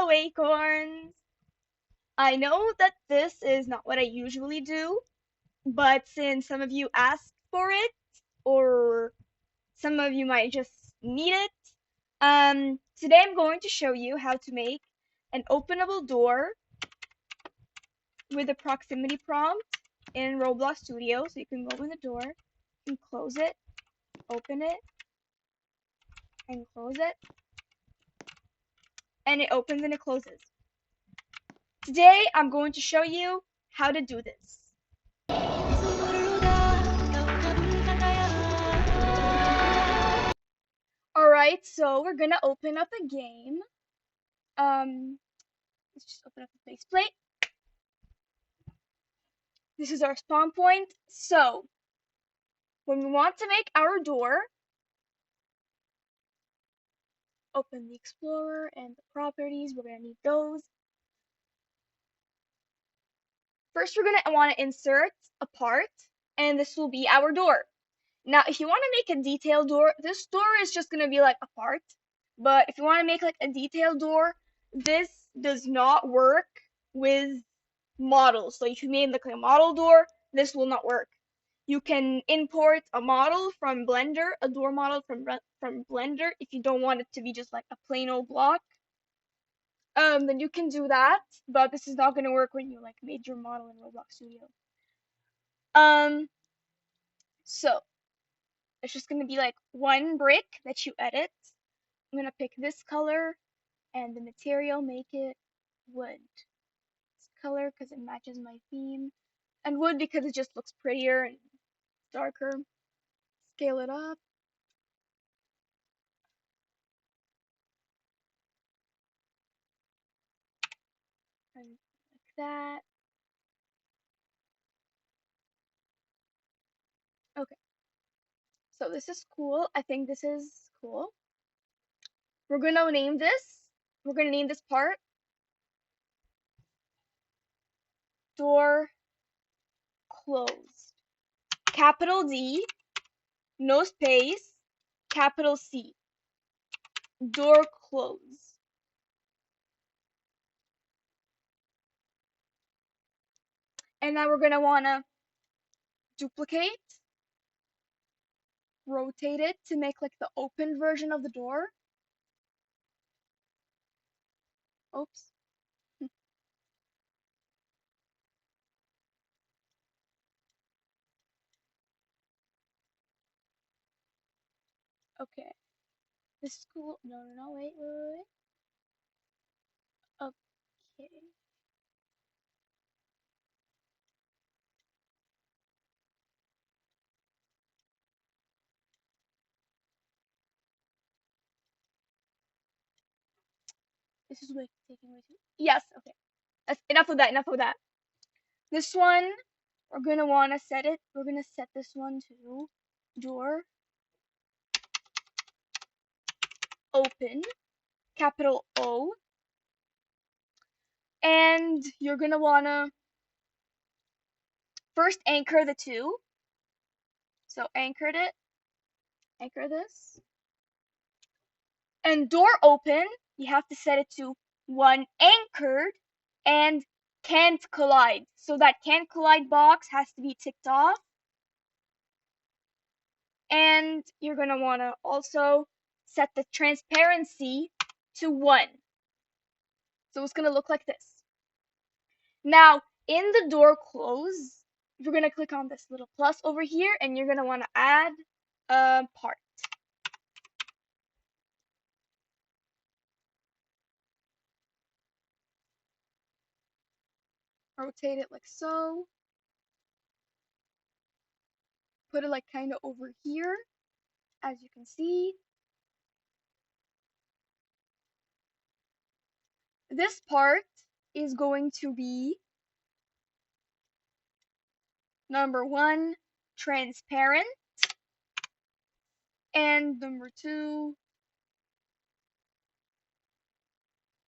Hello, Acorns! I know that this is not what I usually do, but since some of you asked for it, or some of you might just need it, today I'm going to show you how to make an openable door with a proximity prompt in Roblox Studio. So you can go in the door, you can close it, open it, and close it, and it opens and it closes. Today I'm going to show you how to do this. Alright, so we're gonna open up a game. Let's just open up the faceplate. This is our spawn point. So, when we want to make our door, open the Explorer and the properties. We're gonna need those. First, we're gonna want to insert a part, and this will be our door. Now, if you want to make a detailed door, this door is just gonna be like a part. But if you want to make like a detailed door, this does not work with models. So if you made like a model door, this will not work. You can import a model from Blender, a door model from Blender, if you don't want it to be just like a plain old block. Then you can do that, but this is not going to work when you like made your model in Roblox Studio. So it's just going to be like one brick that you edit. I'm going to pick this color and the material, make it wood. This color because it matches my theme, and wood because it just looks prettier and darker. Scale it up. And like that. Okay. So this is cool. I think this is cool. We're gonna name this. We're gonna name this part Door Closed. Capital D, no space, capital C. Door close. And now we're gonna wanna duplicate, rotate it to make like the open version of the door. Oops. Okay. This is cool. No, wait. Okay. This is taking way too. Yes, okay. That's enough of that. This one, we're gonna wanna set it. We're gonna set this one to door open, capital O. And you're gonna wanna first anchor the two. So anchor this. And door open, you have to set it to one anchored and can't collide. So that can't collide box has to be ticked off. And you're gonna wanna also set the transparency to 1. So it's gonna look like this. Now, in the door close, you're gonna click on this little plus over here, and you're gonna wanna add a part. Rotate it like so. Put it like kind of over here, as you can see. This part is going to be number 1, transparent, and number 2,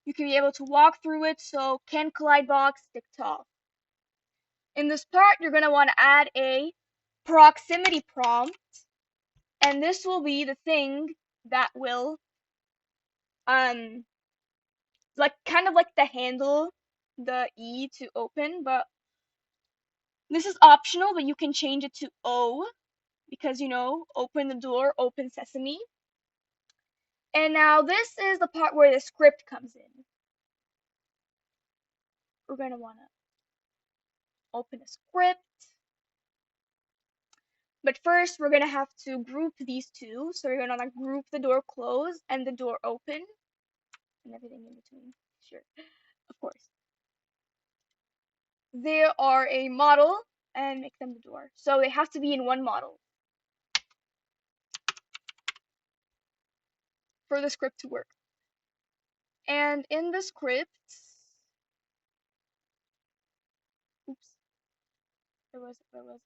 you can be able to walk through it, so can collide box ticked off. In this part, you're going to want to add a proximity prompt, and this will be the thing that will like kind of like the handle, the E to open, but this is optional, but you can change it to O because, you know, open the door, open sesame. And now this is the part where the script comes in. We're going to want to open a script. But first, we're going to have to group these two. So we're going to want to group the door close and the door open and everything in between. Sure, of course. They are a model and make them the door. So they have to be in one model for the script to work. And in the script, oops, where was it?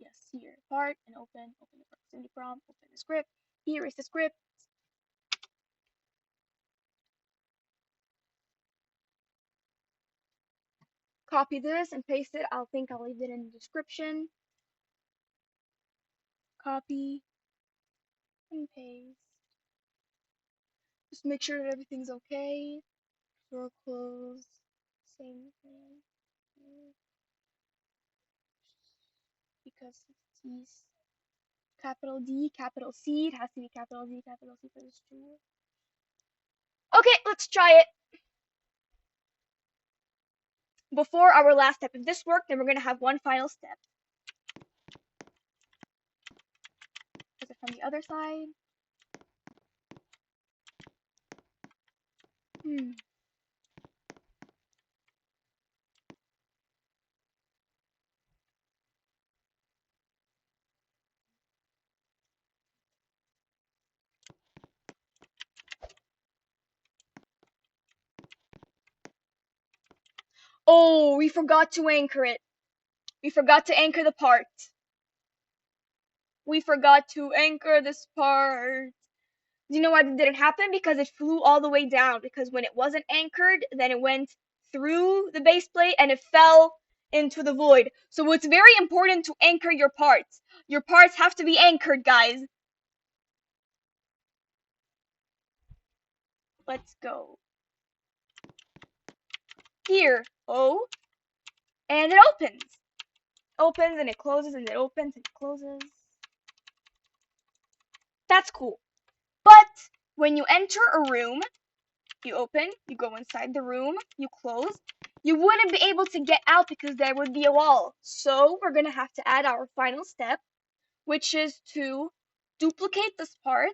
Yes, here, part and open the proximity prompt, open the script. Here is the script. Copy this and paste it. I'll leave it in the description. Copy and paste. Just make sure that everything's okay. Door close. Same thing. Because it's capital D, capital C. It has to be capital D, capital C for this true. Okay, let's try it. Before our last step, if this worked, then we're going to have one final step. Put it from the other side. Oh, we forgot to anchor it. We forgot to anchor the part. We forgot to anchor this part. Do you know why that didn't happen? Because it flew all the way down. Because when it wasn't anchored, then it went through the base plate and it fell into the void. So it's very important to anchor your parts. Your parts have to be anchored, guys. Let's go. Here, O, and it opens. Opens and it closes and it opens and it closes. That's cool. But when you enter a room, you open, you go inside the room, you close, you wouldn't be able to get out because there would be a wall. So we're going to have to add our final step, which is to duplicate this part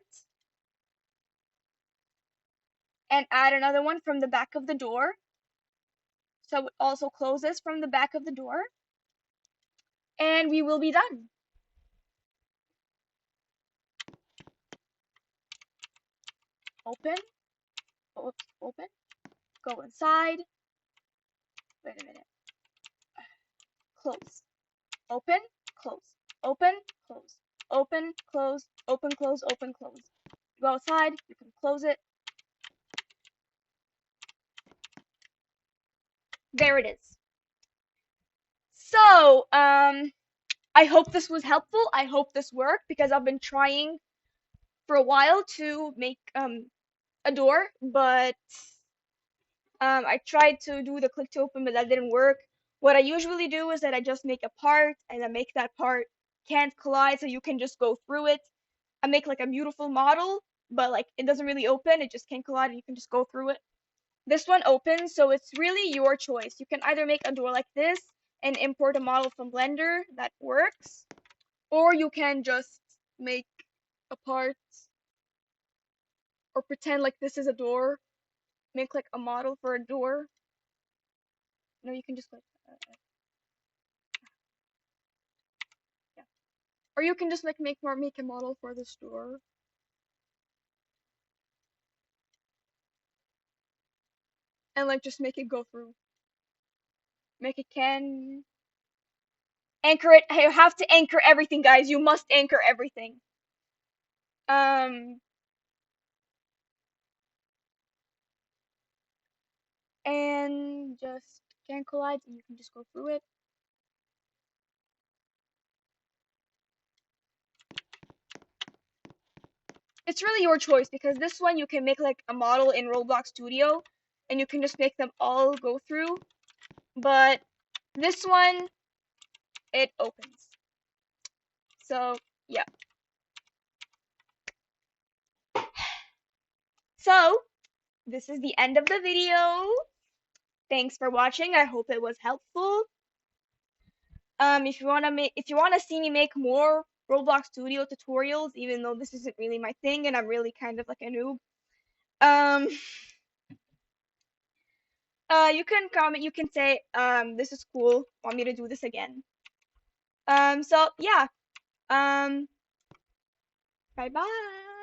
and add another one from the back of the door. So it also closes from the back of the door. And we will be done. Open, oops, open, go inside, wait a minute, close, open, close, open, close, open, close, open, close, open, close. Go outside, you can close it. There it is. So, I hope this was helpful. I hope this worked because I've been trying for a while to make a door, but I tried to do the click to open, but that didn't work. What I usually do is that I just make a part and I make that part can't collide so you can just go through it. I make like a beautiful model, but like it doesn't really open, it just can't collide and you can just go through it. This one opens, so it's really your choice. You can either make a door like this and import a model from Blender that works, or you can just make a part or pretend like this is a door, make like a model for a door. No, you can just like yeah. Or you can just like make a model for this door. And like just make it go through. Make it can anchor it. You have to anchor everything, guys. You must anchor everything. And just can collide and you can just go through it. It's really your choice because this one you can make like a model in Roblox Studio and you can just make them all go through. But this one, it opens. So yeah. So this is the end of the video. Thanks for watching. I hope it was helpful. If you wanna see me make more Roblox Studio tutorials, even though this isn't really my thing and I'm really kind of like a noob, um, you can comment. You can say, this is cool. Want me to do this again? So yeah. Bye bye.